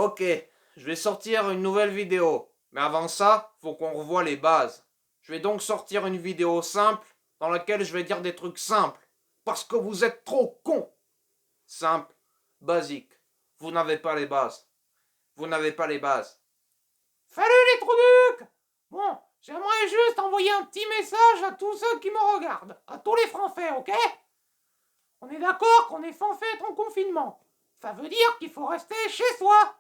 Ok, je vais sortir une nouvelle vidéo. Mais avant ça, faut qu'on revoie les bases. Je vais donc sortir une vidéo simple dans laquelle je vais dire des trucs simples. Parce que vous êtes trop cons. Simple, basique. Vous n'avez pas les bases. Vous n'avez pas les bases. Salut les trucs. Bon, j'aimerais juste envoyer un petit message à tous ceux qui me regardent, à tous les Français, ok? On est d'accord qu'on est censé être en confinement. Ça veut dire qu'il faut rester chez soi.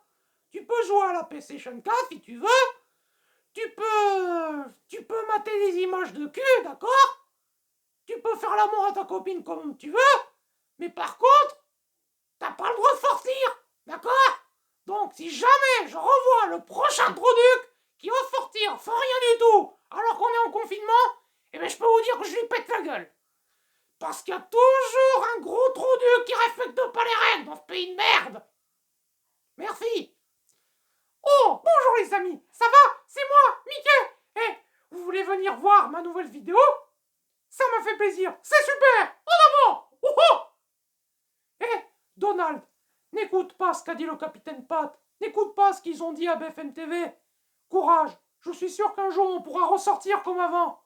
Tu peux jouer à la PlayStation 4 si tu veux. Tu peux mater des images de cul, d'accord? Tu peux faire l'amour à ta copine comme tu veux. Mais par contre, t'as pas le droit de sortir, d'accord? Donc si jamais je revois le prochain product qui va sortir sans rien du tout, alors qu'on est en confinement, eh ben je peux vous dire que je lui pète la gueule. Parce qu'il y a toujours un gros truc qui respecte pas les règles dans ce pays de merde. Merci. Oh, bonjour les amis, ça va? C'est moi, Mickey. Eh, vous voulez venir voir ma nouvelle vidéo? Ça m'a fait plaisir, c'est super. En avant. Oh oh. Eh, Donald, n'écoute pas ce qu'a dit le capitaine Pat. N'écoute pas ce qu'ils ont dit à BFM TV. Courage, je suis sûr qu'un jour on pourra ressortir comme avant.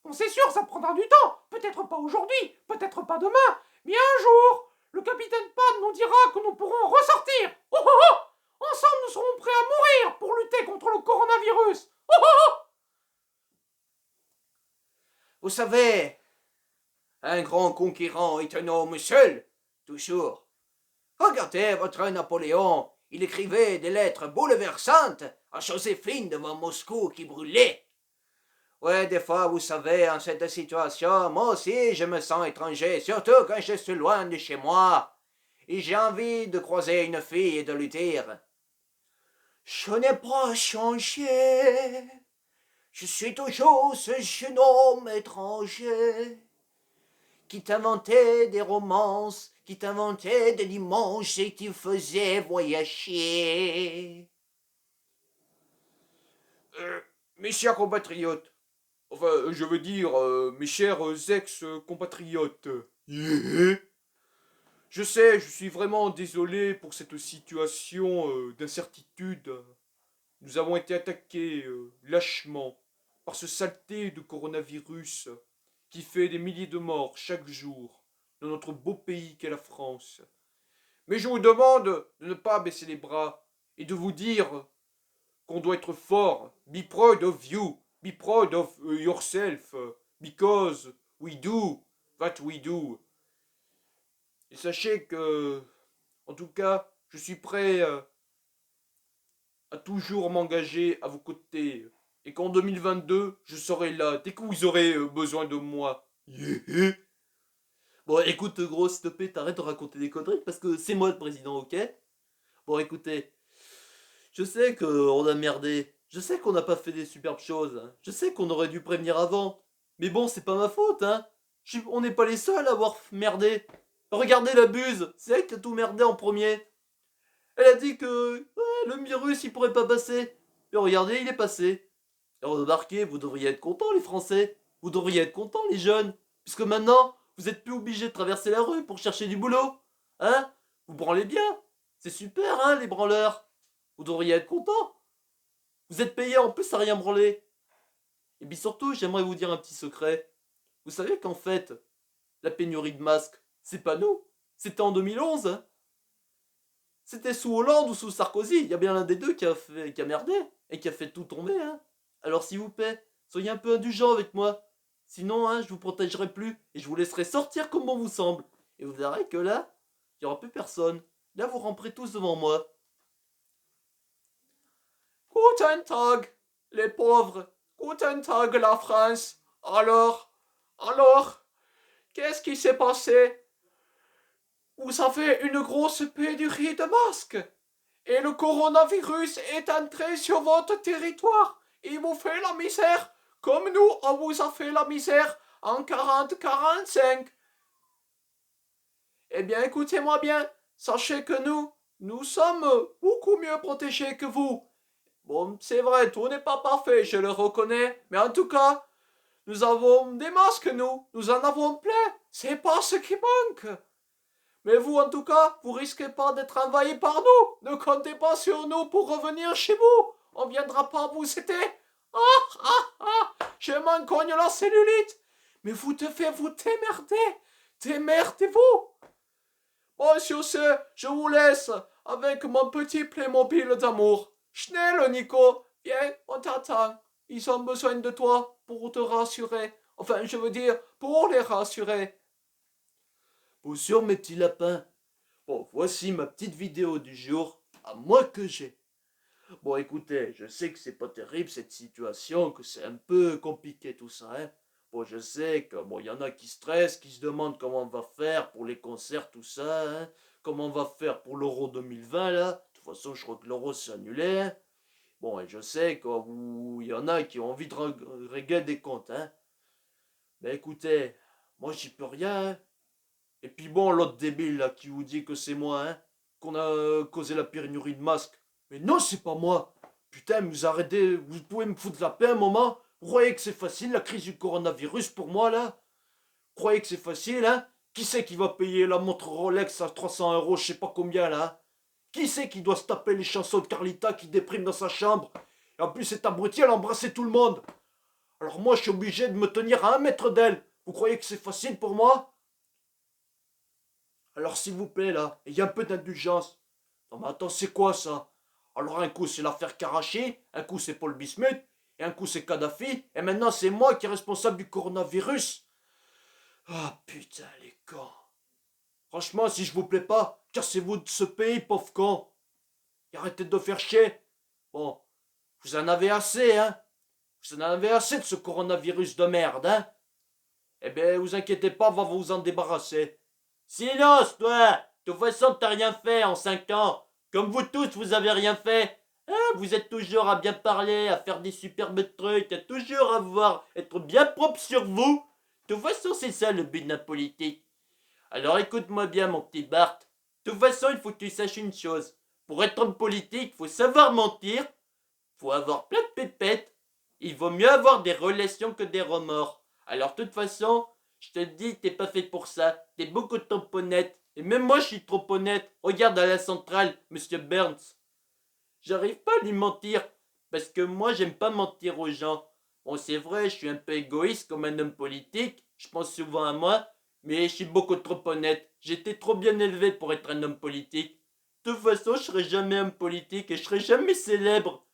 Bon, c'est sûr, ça prendra du temps. Peut-être pas aujourd'hui, peut-être pas demain, mais un jour, le capitaine Pat nous dira que nous pourrons ressortir. Oh oh oh. Ensemble, nous serons prêts à mourir pour lutter contre le coronavirus. Oh oh oh. Vous savez, un grand conquérant est un homme seul, toujours. Regardez votre Napoléon, il écrivait des lettres bouleversantes à Joséphine devant Moscou qui brûlait. Ouais, des fois, vous savez, en cette situation, moi aussi, je me sens étranger, surtout quand je suis loin de chez moi. Et j'ai envie de croiser une fille et de lui dire « Je n'ai pas changé, je suis toujours ce jeune homme étranger qui t'inventait des romances, qui t'inventait des dimanches et qui faisait voyager. » Mes chers compatriotes, enfin, je veux dire, mes chers ex-compatriotes. Je sais, je suis vraiment désolé pour cette situation d'incertitude. Nous avons été attaqués lâchement par ce saleté de coronavirus qui fait des milliers de morts chaque jour dans notre beau pays qu'est la France. Mais je vous demande de ne pas baisser les bras et de vous dire qu'on doit être fort. Be proud of you. Be proud of yourself. Because we do what we do. Et sachez que, en tout cas, je suis prêt à toujours m'engager à vos côtés. Et qu'en 2022, je serai là dès que vous aurez besoin de moi. Yeah. Bon, écoute, gros, s'il te plaît, t'arrêtes de raconter des conneries parce que c'est moi le président, ok? Bon, écoutez, je sais qu'on a merdé. Je sais qu'on n'a pas fait des superbes choses. Hein. Je sais qu'on aurait dû prévenir avant. Mais bon, c'est pas ma faute, hein. On n'est pas les seuls à avoir merdé. Regardez la buse, c'est elle qui a tout merdé en premier. Elle a dit que le virus il pourrait pas passer. Et regardez, il est passé. Et remarquez, vous devriez être contents les Français. Vous devriez être contents les jeunes. Puisque maintenant, vous êtes plus obligés de traverser la rue pour chercher du boulot. Hein? Vous branlez bien. C'est super, hein, les branleurs. Vous devriez être contents. Vous êtes payés en plus à rien branler. Et puis surtout, j'aimerais vous dire un petit secret. Vous savez qu'en fait, la pénurie de masques, c'est pas nous. C'était en 2011. Hein. C'était sous Hollande ou sous Sarkozy. Il y a bien l'un des deux qui a merdé et qui a fait tout tomber. Hein. Alors s'il vous plaît, soyez un peu indulgents avec moi. Sinon, hein, je vous protégerai plus et je vous laisserai sortir comme bon vous semble. Et vous verrez que là, il n'y aura plus personne. Là, vous ramperez tous devant moi. Guten Tag, les pauvres. Guten Tag, la France. Alors, qu'est-ce qui s'est passé? Vous avez une grosse pénurie de masques. Et le coronavirus est entré sur votre territoire. Il vous fait la misère, comme nous, on vous a fait la misère en 40-45. Eh bien, écoutez-moi bien. Sachez que nous sommes beaucoup mieux protégés que vous. Bon, c'est vrai, tout n'est pas parfait, je le reconnais. Mais en tout cas, nous avons des masques, nous. Nous en avons plein. C'est pas ce qui manque. Mais vous, en tout cas, vous risquez pas d'être envahi par nous. Ne comptez pas sur nous pour revenir chez vous. On viendra pas vous aider. Je m'en cogne la cellulite. Mais vous devez vous démerder. Démerdez-vous. Bon, sur ce, je vous laisse avec mon petit Playmobil d'amour. Schnell, Nico, viens, on t'attend. Ils ont besoin de toi pour te rassurer. Enfin, je veux dire, pour les rassurer. Bonjour mes petits lapins. Bon, voici ma petite vidéo du jour, à moi que j'ai. Bon, écoutez, je sais que c'est pas terrible cette situation, que c'est un peu compliqué tout ça, hein. Bon, je sais que, bon, il y en a qui stressent, qui se demandent comment on va faire pour les concerts, tout ça, hein. Comment on va faire pour l'Euro 2020, là. De toute façon, je crois que l'Euro s'est annulé, hein. Bon, et je sais qu'il y en a qui ont envie de régler des comptes, hein. Mais écoutez, moi j'y peux rien, hein. Et puis bon, l'autre débile là qui vous dit que c'est moi, hein, qu'on a causé la pénurie de masques. Mais non, c'est pas moi. Putain, vous arrêtez, vous pouvez me foutre la paix un moment. Vous croyez que c'est facile la crise du coronavirus pour moi là? Vous croyez que c'est facile, hein? Qui c'est qui va payer la montre Rolex à 300 euros, je sais pas combien là? Qui c'est qui doit se taper les chansons de Carlita qui déprime dans sa chambre? Et en plus, cet abruti, elle a embrassé tout le monde. Alors moi, je suis obligé de me tenir à 1 mètre d'elle. Vous croyez que c'est facile pour moi? Alors s'il vous plaît là, ayez un peu d'indulgence. Non mais attends, c'est quoi ça? Alors un coup c'est l'affaire Karachi, un coup c'est Paul Bismuth, et un coup c'est Kadhafi, et maintenant c'est moi qui est responsable du coronavirus. Ah putain les cons. Franchement, si je vous plais pas, cassez-vous de ce pays, pauvre con. Et arrêtez de faire chier. Bon, vous en avez assez, hein? Vous en avez assez de ce coronavirus de merde, hein? Eh bien, vous inquiétez pas, on va vous en débarrasser. Silence, toi! De toute façon, t'as rien fait en 5 ans. Comme vous tous, vous avez rien fait. Hein, vous êtes toujours à bien parler, à faire des superbes trucs, à toujours être bien propre sur vous. De toute façon, c'est ça le but de la politique. Alors écoute-moi bien, mon petit Bart. De toute façon, il faut que tu saches une chose. Pour être homme politique, faut savoir mentir, faut avoir plein de pépettes. Il vaut mieux avoir des relations que des remords. Alors, de toute façon, je te dis, t'es pas fait pour ça. T'es beaucoup trop honnête. Et même moi, je suis trop honnête. Regarde à la centrale, Monsieur Burns. J'arrive pas à lui mentir. Parce que moi, j'aime pas mentir aux gens. Bon, c'est vrai, je suis un peu égoïste comme un homme politique. Je pense souvent à moi. Mais je suis beaucoup trop honnête. J'étais trop bien élevé pour être un homme politique. De toute façon, je serai jamais homme politique et je serai jamais célèbre.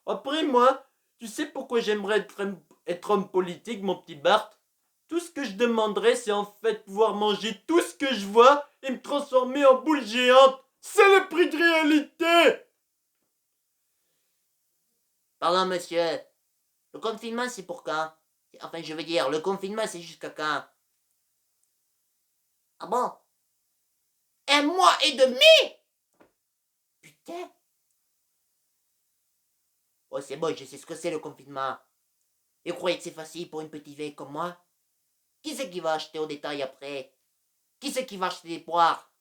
Après, moi, tu sais pourquoi j'aimerais être homme politique, mon petit Bart? Tout ce que je demanderais, c'est en fait pouvoir manger tout ce que je vois et me transformer en boule géante. C'est le prix de réalité! Pardon, monsieur. Le confinement, c'est pour quand? Enfin, je veux dire, le confinement, c'est jusqu'à quand? Ah bon? 1 mois et demi? Putain. Oh, c'est bon, je sais ce que c'est le confinement. Et vous croyez que c'est facile pour une petite vieille comme moi? Qui c'est qui va acheter au détail après? Qui c'est qui va acheter des poires?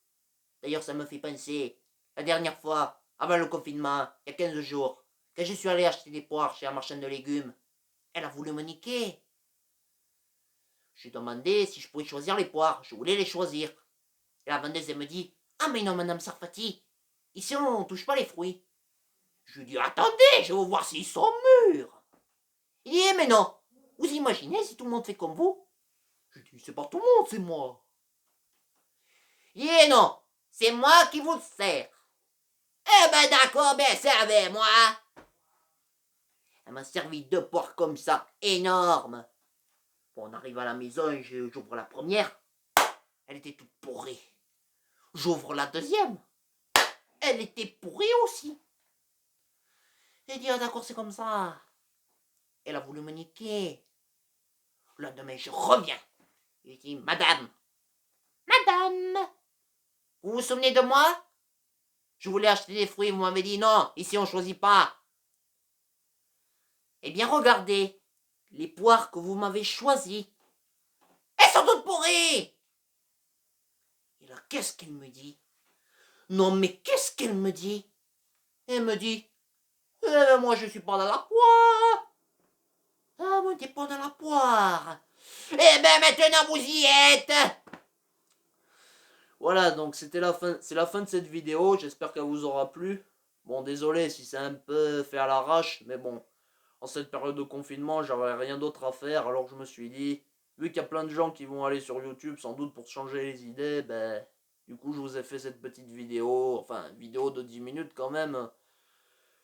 D'ailleurs, ça me fait penser. La dernière fois, avant le confinement, il y a 15 jours, quand je suis allé acheter des poires chez un marchand de légumes, elle a voulu me niquer. Je lui ai demandé si je pouvais choisir les poires. Je voulais les choisir. Et la vendeuse, elle me dit, ah mais non, madame Sarfati, ici on touche pas les fruits. Je lui dis, attendez, je veux voir s'ils sont mûrs. Il dit, mais non, vous imaginez si tout le monde fait comme vous? Je lui dis, c'est pas tout le monde, c'est moi. Il dit, eh non, c'est moi qui vous sers. Eh ben d'accord, ben servez-moi. Elle m'a servi 2 poires comme ça, énormes. Bon, on arrive à la maison, j'ouvre la première. Elle était toute pourrie. J'ouvre la deuxième. Elle était pourrie aussi. J'ai dit, ah d'accord, c'est comme ça. Elle a voulu me niquer. Le lendemain, je reviens. Je dis, madame, vous vous souvenez de moi? Je voulais acheter des fruits, vous m'avez dit non, ici on choisit pas. Eh bien, regardez, les poires que vous m'avez choisies, elles sont toutes pourries. Et là, qu'est-ce qu'elle me dit? Non, mais qu'est-ce qu'elle me dit? Elle me dit, moi je suis pas dans la poire. Ah, moi t'es pas dans la poire. Eh ben maintenant vous y êtes. Voilà, donc c'était la fin, c'est la fin de cette vidéo. J'espère qu'elle vous aura plu. Bon, désolé si c'est un peu fait à l'arrache, mais bon, en cette période de confinement, j'avais rien d'autre à faire, alors je me suis dit, vu qu'il y a plein de gens qui vont aller sur YouTube sans doute pour se changer les idées, ben, du coup, je vous ai fait cette petite vidéo, enfin, vidéo de 10 minutes quand même,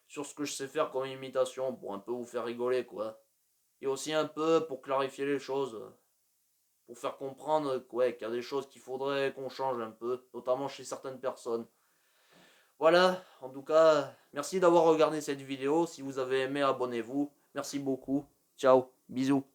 sur ce que je sais faire comme imitation, pour un peu vous faire rigoler, quoi. Et aussi un peu pour clarifier les choses, pour faire comprendre ouais, qu'il y a des choses qu'il faudrait qu'on change un peu, notamment chez certaines personnes. Voilà, en tout cas, merci d'avoir regardé cette vidéo. Si vous avez aimé, abonnez-vous. Merci beaucoup. Ciao, bisous.